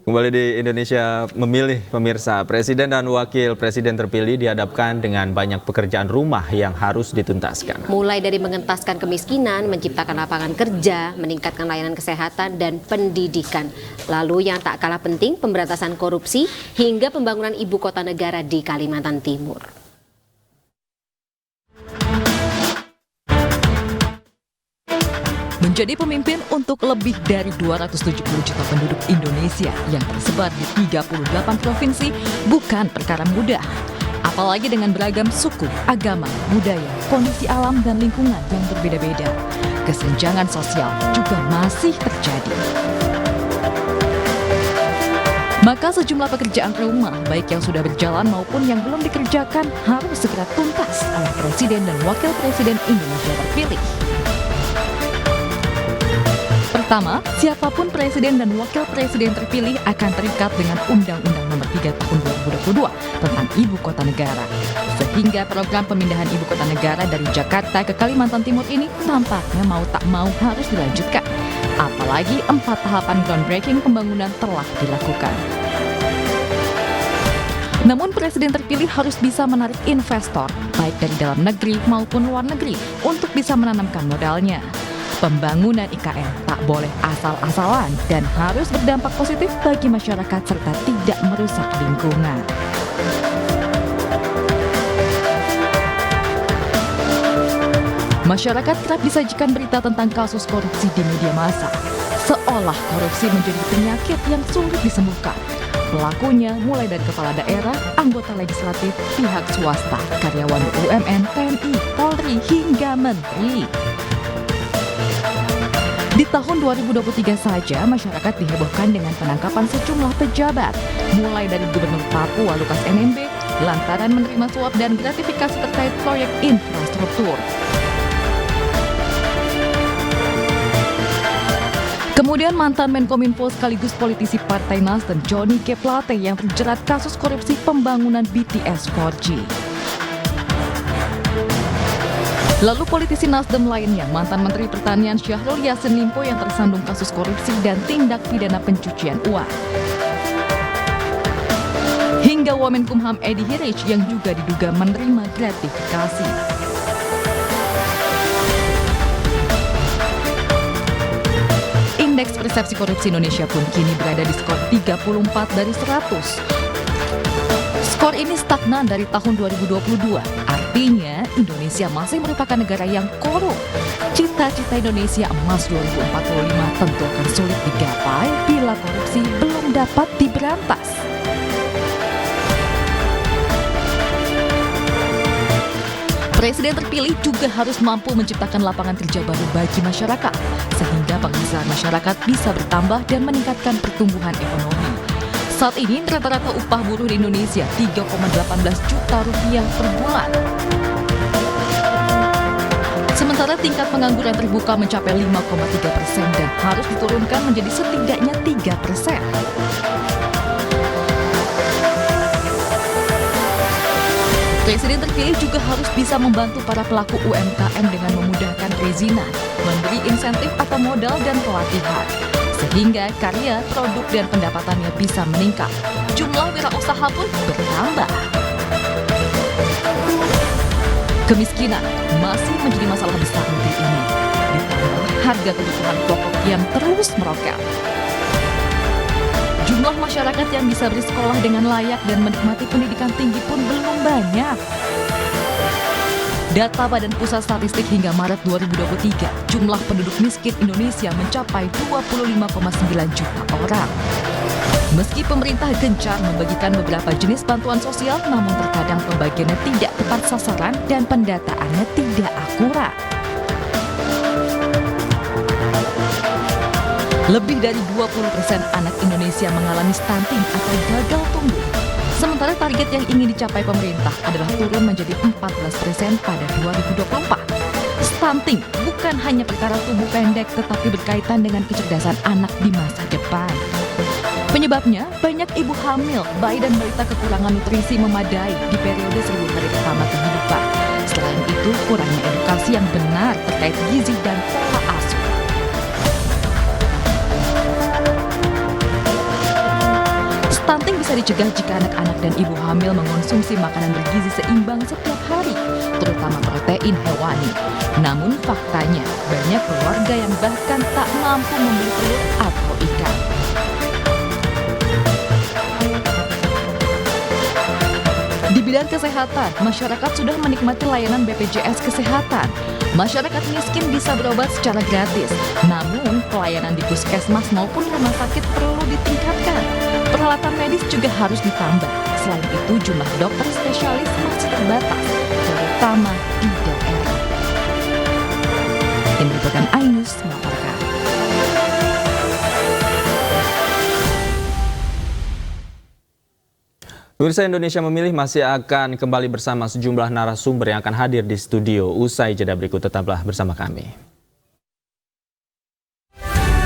Kembali di Indonesia Memilih, pemirsa, Presiden dan Wakil Presiden terpilih dihadapkan dengan banyak pekerjaan rumah yang harus dituntaskan. Mulai dari mengentaskan kemiskinan, menciptakan lapangan kerja, meningkatkan layanan kesehatan dan pendidikan. Lalu yang tak kalah penting, pemberantasan korupsi hingga pembangunan ibu kota negara di Kalimantan Timur. Menjadi pemimpin untuk lebih dari 270 juta penduduk Indonesia yang tersebar di 38 provinsi bukan perkara mudah. Apalagi dengan beragam suku, agama, budaya, kondisi alam dan lingkungan yang berbeda-beda. Kesenjangan sosial juga masih terjadi. Maka sejumlah pekerjaan rumah, baik yang sudah berjalan maupun yang belum dikerjakan, harus segera tuntas oleh Presiden dan Wakil Presiden Indonesia terpilih. Pertama, siapapun Presiden dan Wakil Presiden terpilih akan terikat dengan Undang-Undang Nomor 3 Tahun 2022 tentang Ibu Kota Negara. Sehingga program pemindahan Ibu Kota Negara dari Jakarta ke Kalimantan Timur ini tampaknya mau tak mau harus dilanjutkan. Apalagi 4 tahapan groundbreaking pembangunan telah dilakukan. Namun Presiden terpilih harus bisa menarik investor, baik dari dalam negeri maupun luar negeri, untuk bisa menanamkan modalnya. Pembangunan IKN tak boleh asal-asalan dan harus berdampak positif bagi masyarakat serta tidak merusak lingkungan. Masyarakat kerap disajikan berita tentang kasus korupsi di media massa, seolah korupsi menjadi penyakit yang sulit disembuhkan. Pelakunya mulai dari kepala daerah, anggota legislatif, pihak swasta, karyawan BUMN, TNI, Polri, hingga menteri. Di tahun 2023 saja, masyarakat dihebohkan dengan penangkapan sejumlah pejabat, mulai dari Gubernur Papua Lukas NMB, lantaran menerima suap dan gratifikasi terkait proyek infrastruktur. Kemudian mantan Menkominfo sekaligus politisi Partai Nasdem Johnny G. Plate yang terjerat kasus korupsi pembangunan BTS 4G. Lalu politisi Nasdem lainnya, mantan Menteri Pertanian Syahrul Yassin Limpo yang tersandung kasus korupsi dan tindak pidana pencucian uang. Hingga Wamenkumham Edi Hirich yang juga diduga menerima gratifikasi. Indeks persepsi korupsi Indonesia pun kini berada di skor 34 dari 100. Skor ini stagnan dari tahun 2022. Artinya, Indonesia masih merupakan negara yang korup. Cita-cita Indonesia emas 2045 tentu akan sulit digapai bila korupsi belum dapat diberantas. Presiden terpilih juga harus mampu menciptakan lapangan kerja baru bagi masyarakat, sehingga penghasilan masyarakat bisa bertambah dan meningkatkan pertumbuhan ekonomi. Saat ini rata-rata upah buruh di Indonesia 3,18 juta rupiah per bulan. Sementara tingkat pengangguran terbuka mencapai 5,3% dan harus diturunkan menjadi setidaknya 3%. Presiden terpilih juga harus bisa membantu para pelaku UMKM dengan memudahkan perizinan, memberi insentif atau modal dan pelatihan, sehingga karya, produk, dan pendapatannya bisa meningkat. Jumlah wirausaha pun bertambah. Kemiskinan masih menjadi masalah besar negeri ini, ditambah harga kebutuhan pokok yang terus meroket. Jumlah masyarakat yang bisa bersekolah dengan layak dan menikmati pendidikan tinggi pun belum banyak. Data Badan Pusat Statistik hingga Maret 2023, jumlah penduduk miskin Indonesia mencapai 25,9 juta orang. Meski pemerintah gencar membagikan beberapa jenis bantuan sosial, namun terkadang pembagiannya tidak tepat sasaran dan pendataannya tidak akurat. Lebih dari 20% anak Indonesia mengalami stunting atau gagal tumbuh. Sementara target yang ingin dicapai pemerintah adalah turun menjadi 14% pada 2024. Stunting bukan hanya perkara tubuh pendek, tetapi berkaitan dengan kecerdasan anak di masa depan. Penyebabnya, banyak ibu hamil, bayi dan balita kekurangan nutrisi memadai di periode 1000 hari pertama kehidupan. Selain itu, kurangnya edukasi yang benar terkait gizi dan pola asuh. bisa dicegah jika anak-anak dan ibu hamil mengonsumsi makanan bergizi seimbang setiap hari, terutama protein hewani. Namun faktanya, banyak keluarga yang bahkan tak mampu membeli telur atau ikan. Di bidang kesehatan, masyarakat sudah menikmati layanan BPJS Kesehatan. Masyarakat miskin bisa berobat secara gratis, namun pelayanan di puskesmas maupun rumah sakit perlu ditingkatkan. Peralatan medis juga harus ditambah. Selain itu, jumlah dokter spesialis masih terbatas, terutama di daerah. Tim Liputan iNews melaporkan. Pemirsa, Indonesia Memilih masih akan kembali bersama sejumlah narasumber yang akan hadir di studio. Usai jeda berikut, tetaplah bersama kami.